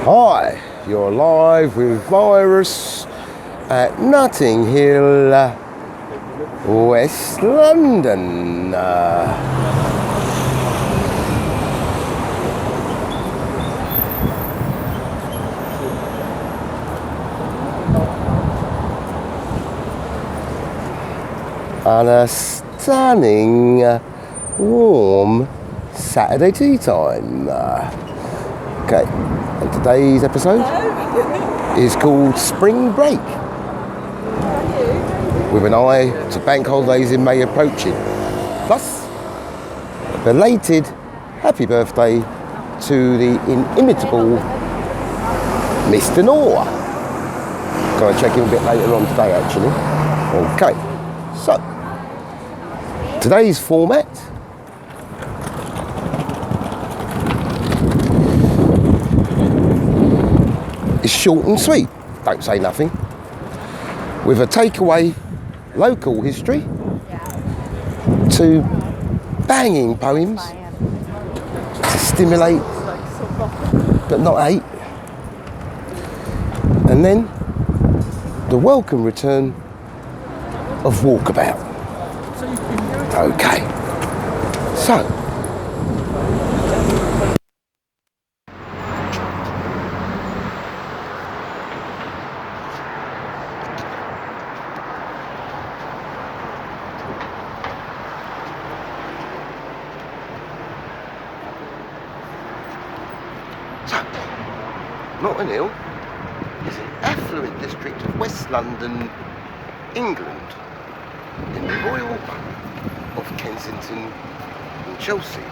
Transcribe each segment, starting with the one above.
Hi, you're live with Virus at Notting Hill, West London. On a stunning, warm Saturday tea time. Okay, and today's episode is called Spring Break, with an eye to bank holidays in May approaching. Plus, a belated happy birthday to the inimitable Mr. Noor. Gonna check in a bit later on today, actually. Okay, so today's format is short and sweet, don't say nothing, with a takeaway local history to banging poems to stimulate but not hate, and then the welcome return of Walkabout. Okay, so Notting Hill is an affluent district of West London, England, in the Royal Borough of Kensington and Chelsea.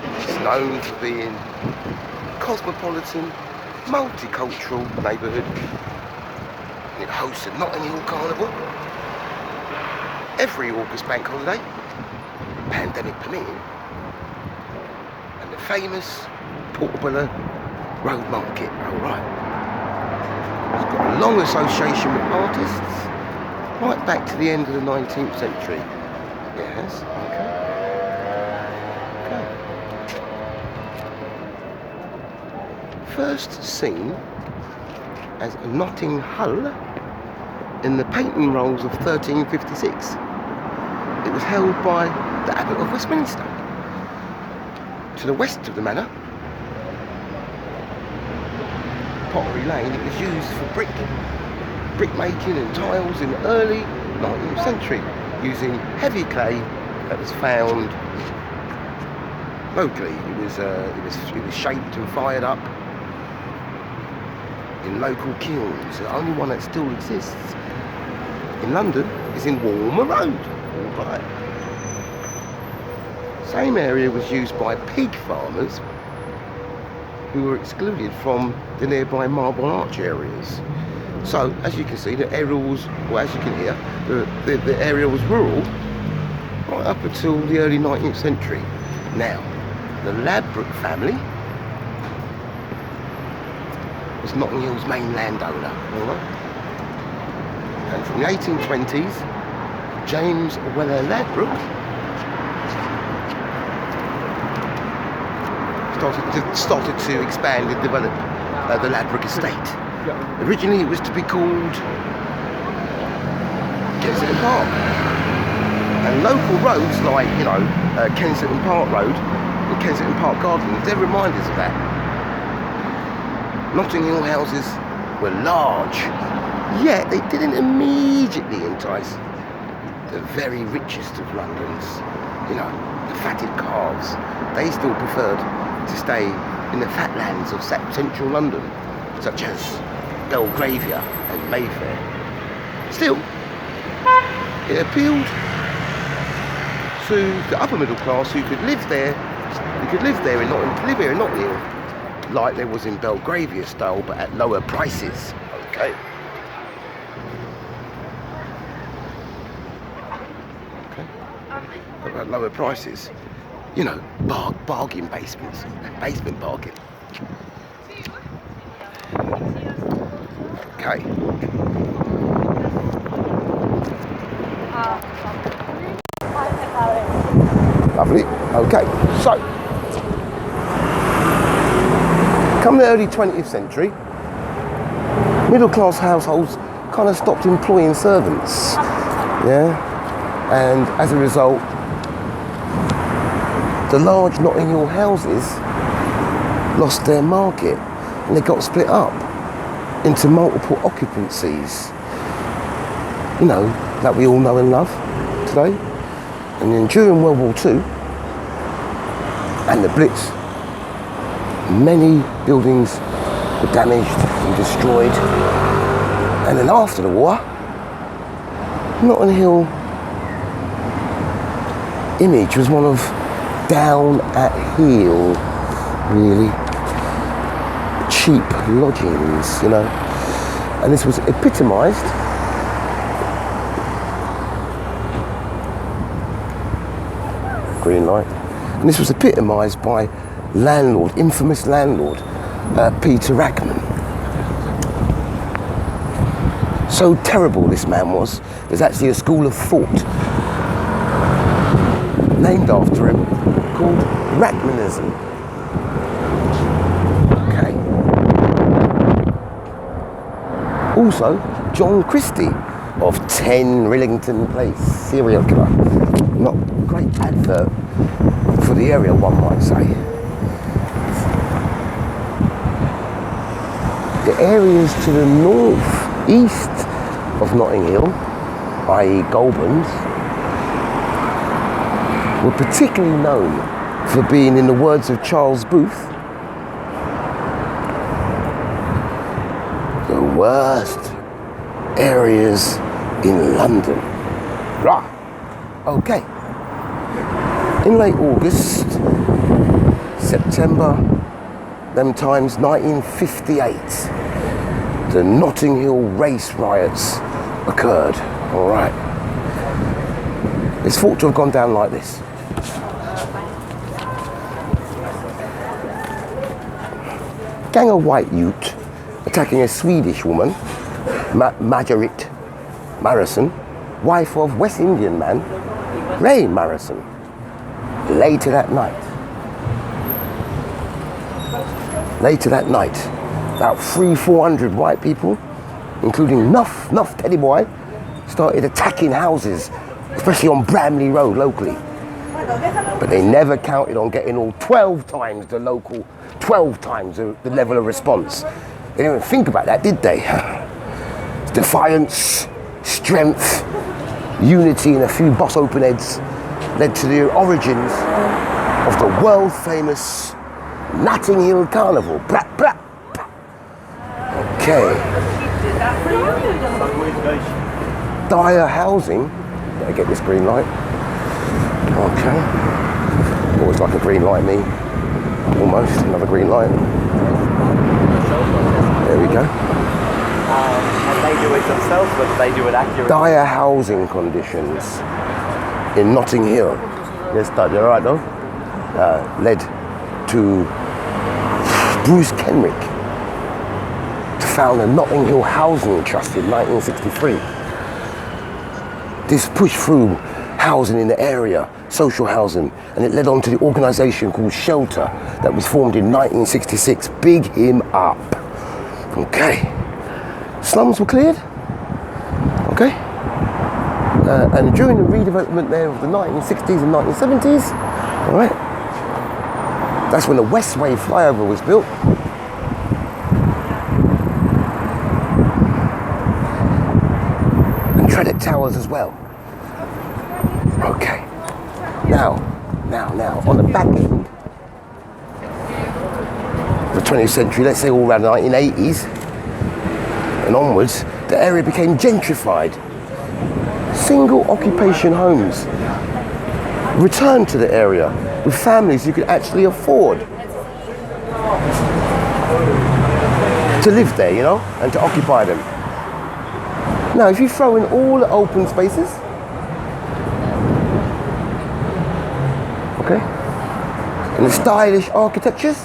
It's known for being a cosmopolitan, multicultural neighbourhood, and it hosts a Notting Hill Carnival every August bank holiday, pandemic permitting, and the famous Portobello Road Market. Alright. It's got a long association with artists right back to the end of the 19th century. Yes, okay. First seen as a Notting Hull in the painting rolls of 1356. It was held by the Abbot of Westminster. To the west of the manor, Pottery Lane, it was used for brick making and tiles in the early 19th century, using heavy clay that was found locally. It was shaped and fired up in local kilns. The only one that still exists in London is in Walmer Road. Right. Same area was used by pig farmers who were excluded from the nearby Marble Arch areas. So, as you can see, the area was, well, as you can hear, the area was rural right up until the early 19th century. Now, the Ladbroke family was Notting Hill's main landowner. Alright? And from the 1820s, James Weller Ladbroke started to expand and develop the Ladbroke estate. Originally it was to be called Kensington Park, and local roads like, Kensington Park Road and Kensington Park Gardens, they're reminders of that. Notting Hill houses were large, yet they didn't immediately entice the very richest of London's, the fatted calves. They still preferred to stay in the fat lands of central London, such as Belgravia and Mayfair. Still, it appealed to the upper middle class who could live there. Who could live here in Notting Hill, like there was in Belgravia style, but at lower prices. Okay. But at lower prices. Bargain basements, basement bargain. Okay. Lovely. Okay, so Come the early 20th century, middle class households kind of stopped employing servants. Yeah, and as a result, the large Notting Hill houses lost their market and they got split up into multiple occupancies, you know, that we all know and love today. And then during World War II and the Blitz, many buildings were damaged and destroyed. And then after the war, Notting Hill image was one of down at heel, really cheap lodgings, you know. And this was epitomised green light. And this was epitomised by landlord, infamous landlord, Peter Rackman. So terrible this man was, there's actually a school of thought named after him called Rackmanism. Okay. Also, John Christie of 10 Rillington Place, serial killer. Not a great advert for the area, one might say. The areas to the north, east of Notting Hill, i.e. Goulburn, were particularly known for being, in the words of Charles Booth, the worst areas in London. Rah. Okay. In late August, September, them times, 1958, the Notting Hill race riots occurred. All right. It's thought to have gone down like this. Gang of white ute attacking a Swedish woman, Margaret Marrison, wife of West Indian man Ray Marrison. Later that night, about 300-400 white people, including Nuff Teddy Boy, started attacking houses, especially on Bramley Road locally. But they never counted on getting all 12 times the local, 12 times the level of response. They didn't even think about that, did they? Defiance, strength, unity, and a few boss open heads led to the origins of the world famous Notting Hill Carnival. Blah, blah, blah. Okay. Dire housing. Better get this green light. Okay. Always like a green light, me. Almost. Another green light. There we go. And they do it themselves, but they do it accurately. Dire housing conditions in Notting Hill. Yes, you're right though. Led to Bruce Kenrick to found the Notting Hill Housing Trust in 1963. This pushed through housing in the area, social housing, and it led on to the organisation called Shelter that was formed in 1966. Big him up. Okay. Slums were cleared. Okay. And during the redevelopment there of the 1960s and 1970s, all right, that's when the Westway flyover was built. And Tredent Towers as well. Okay. Now, on the back end of the 20th century, let's say all around the 1980s and onwards, the area became gentrified. Single occupation homes returned to the area with families who could actually afford to live there, you know, and to occupy them. Now, if you throw in all the open spaces, okay, and the stylish architectures,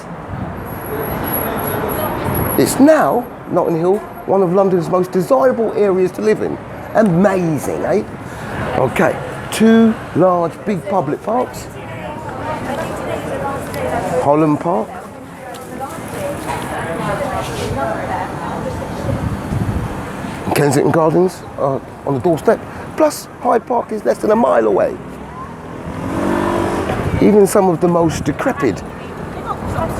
it's now, Notting Hill, one of London's most desirable areas to live in. Amazing, eh? Okay, 2 large, big public parks. Holland Park And Kensington Gardens are on the doorstep. Plus, Hyde Park is less than a mile away. Even some of the most decrepit,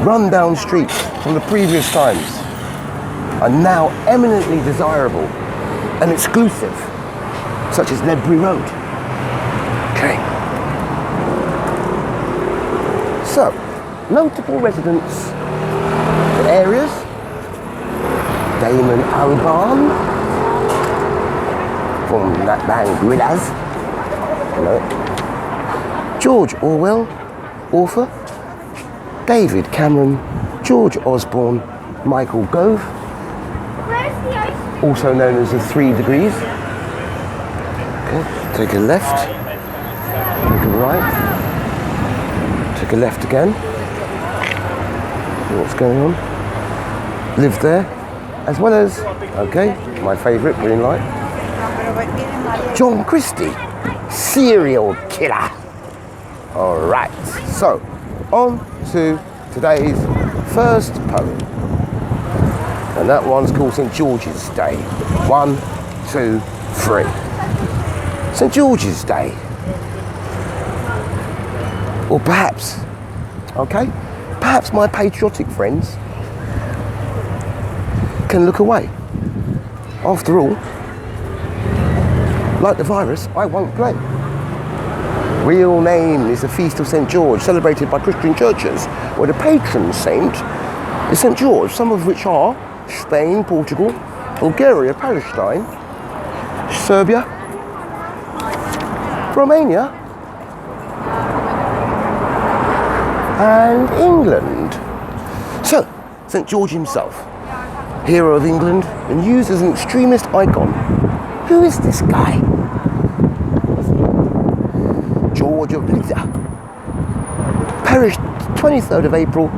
run-down streets from the previous times are now eminently desirable and exclusive, such as Ledbury Road. Okay. So, notable residents and areas: Damon Albarn from that band Gorillaz. Hello. George Orwell, author. David Cameron, George Osborne, Michael Gove, also known as the 3 Degrees. Okay, take a left, take a right, take a left again. See what's going on. Live there, as well as, okay, my favourite, green light, John Christie, serial killer. Alright, so on to today's first poem. And that one's called St. George's Day. 1, 2, 3. St. George's Day. Or perhaps, okay, perhaps my patriotic friends can look away. After all, like the virus, I won't play. Real name is the Feast of St. George, celebrated by Christian churches, where the patron saint is St. George, some of which are Spain, Portugal, Bulgaria, Palestine, Serbia, Romania, and England. So, St. George himself, hero of England and used as an extremist icon. Who is this guy? George of Liza, perished 23rd of April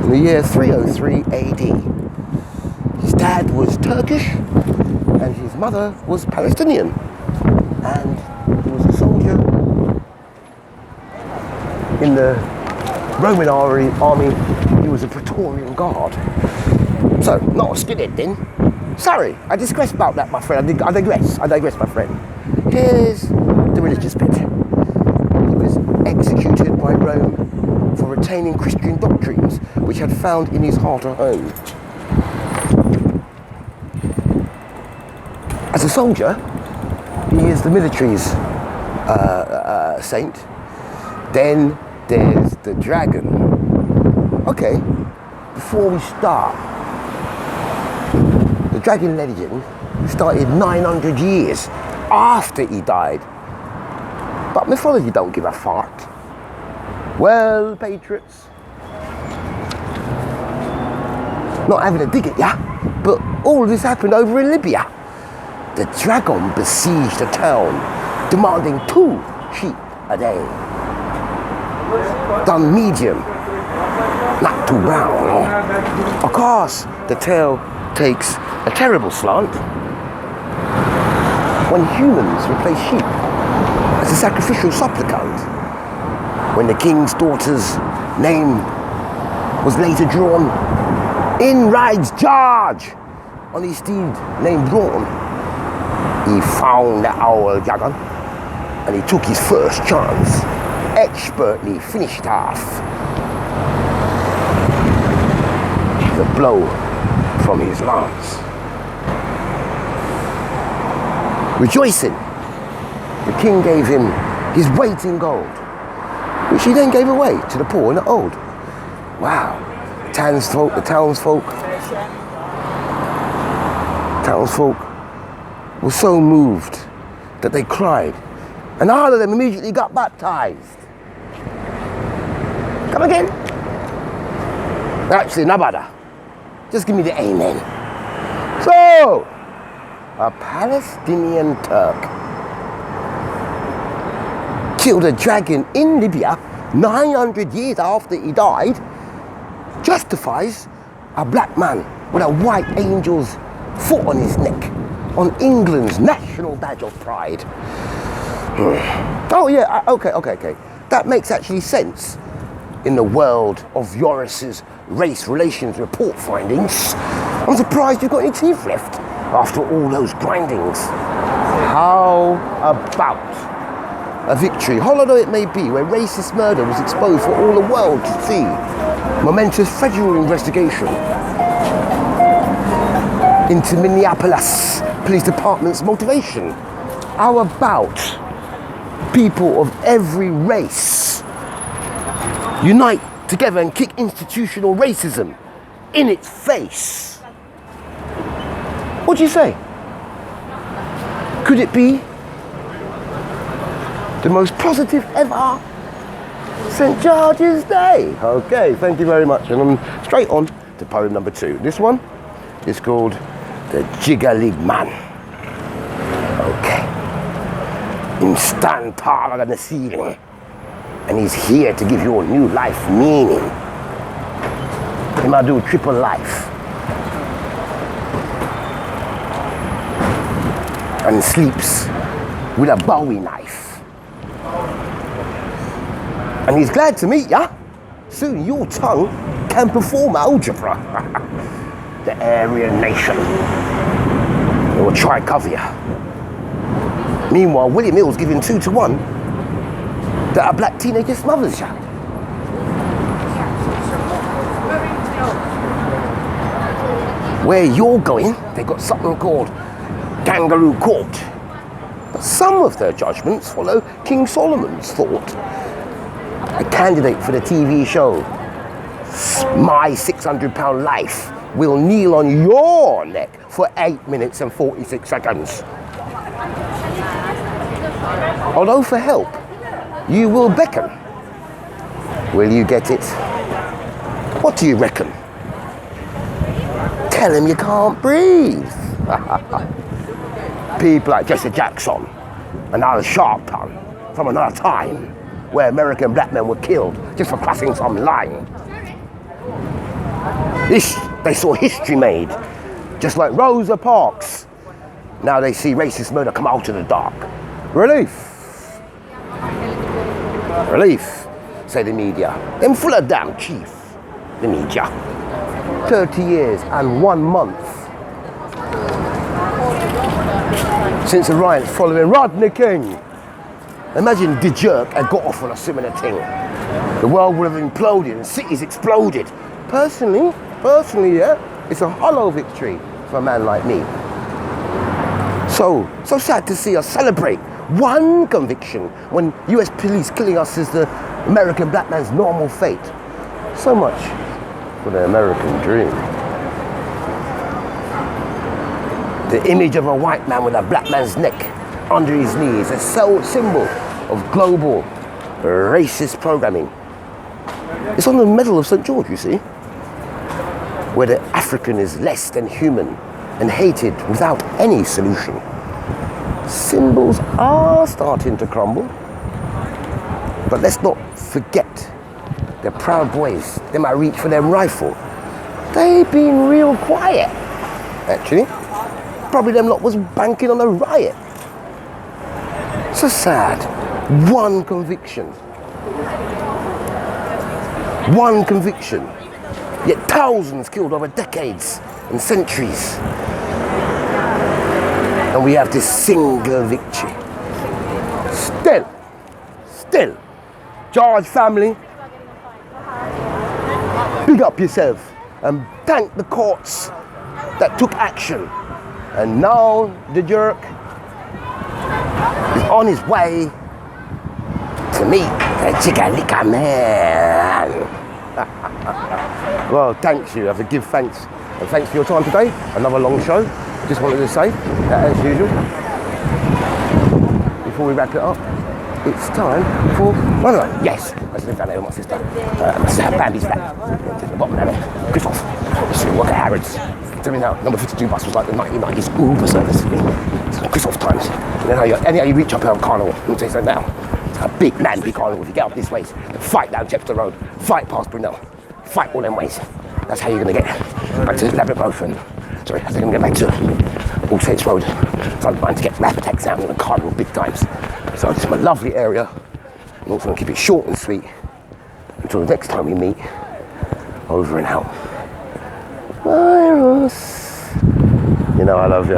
in the year 303 AD. His dad was Turkish and his mother was Palestinian, and he was a soldier in the Roman army. He was a Praetorian Guard. So, not a skinhead then. Sorry, I digress about that, my friend. I digress, my friend. Here's the religious bit. Executed by Rome for retaining Christian doctrines which had found in his heart a home. As a soldier, he is the military's saint. Then there's the dragon. Okay, before we start, the dragon legend started 900 years after he died. But mythology don't give a fart. Well, patriots, not having a dig at ya, but all of this happened over in Libya. The dragon besieged a town, demanding 2 sheep a day. Done medium, not too brown. Of course, the tale takes a terrible slant when humans replace sheep as a sacrificial supplicant. When the king's daughter's name was later drawn, in rides George on his steed named Brawn. He found the owl dragon and he took his first chance, expertly finished off the blow from his lance. Rejoicing, the king gave him his weight in gold, which he then gave away to the poor and the old. Wow. The townsfolk were so moved that they cried, and all of them immediately got baptized. Come again? Actually, no bother. Just give me the amen. So, a Palestinian Turk killed a dragon in Libya 900 years after he died, justifies a black man with a white angel's foot on his neck on England's national badge of pride. Oh yeah, okay. That makes actually sense in the world of Joris's race relations report findings. I'm surprised you've got any teeth left. after all those grindings. How about a victory, hollow though it may be, where racist murder was exposed for all the world to see? Momentous federal investigation into Minneapolis Police Department's motivation. How about people of every race unite together and kick institutional racism in its face? What do you say? Could it be the most positive ever St. George's Day? Okay, thank you very much. And I'm straight on to poem number 2. This one is called The Jiggly Man. Okay. Him stand taller than the ceiling, and he's here to give you a new life meaning. He might do triple life. And sleeps with a Bowie knife. And he's glad to meet ya. Soon your tongue can perform algebra. The Aryan nation. They will try cover ya. Meanwhile, William Hill's giving 2 to 1 that a black teenager smothers ya. Where you're going, they got something called kangaroo court. But some of their judgments follow King Solomon's thought. A candidate for the TV show My £600 Life will kneel on your neck for 8 minutes and 46 seconds. Although for help, you will beckon. Will you get it? What do you reckon? Tell him you can't breathe. People like Jesse Jackson and Al Sharpton from another time where American black men were killed just for crossing some line. They saw history made, just like Rosa Parks. Now they see racist murder come out of the dark. Relief. Relief, say the media. Them full of damn chief, the media. 30 years and 1 month since the riots following Rodney King. Imagine the jerk had got off on a similar thing. The world would have imploded and cities exploded. Personally, yeah, it's a hollow victory for a man like me. So sad to see us celebrate one conviction when US police killing us is the American black man's normal fate. So much for the American dream. The image of a white man with a black man's neck under his knee is a symbol of global racist programming. It's on the medal of St. George, you see, where the African is less than human and hated without any solution. Symbols are starting to crumble, but let's not forget the Proud Boys. They might reach for their rifle. They've been real quiet, actually. Probably them lot was banking on a riot. So sad. One conviction. One conviction. Yet thousands killed over decades and centuries. And we have this single victory. Still, George family, big up yourself and thank the courts that took action. And now the jerk is on his way to meet the Chikalika man. Well, thanks you. I have to give thanks. And thanks for your time today. Another long show. Just wanted to say that as usual, before we wrap it up, it's time for... No, yes. I just live down there with my sister. Bambi's flat. To the bottom down there. Christoph. Just work at Harrods. Tell me now, number 52 bus was like the 1990s Uber service. It's like Christoph times. And then anyhow you reach up here on Carnival, let me tell you something now. It's a big land, big Carnival. If you get up this way, fight down Chepstow Road, fight past Brunel, fight all them ways. That's how you're going to get back to Ladbroke and... Sorry, I think I'm going to get back to All Saints Road. So I'm trying to get rap attacks down in the Carnival big times. So it's a lovely area. I'm also going to keep it short and sweet until the next time we meet. Over and out. Virus. You know. know I love you.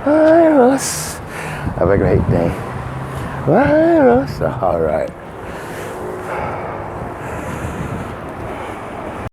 Bye, Ross. Have a great day. Bye, Ross. All right.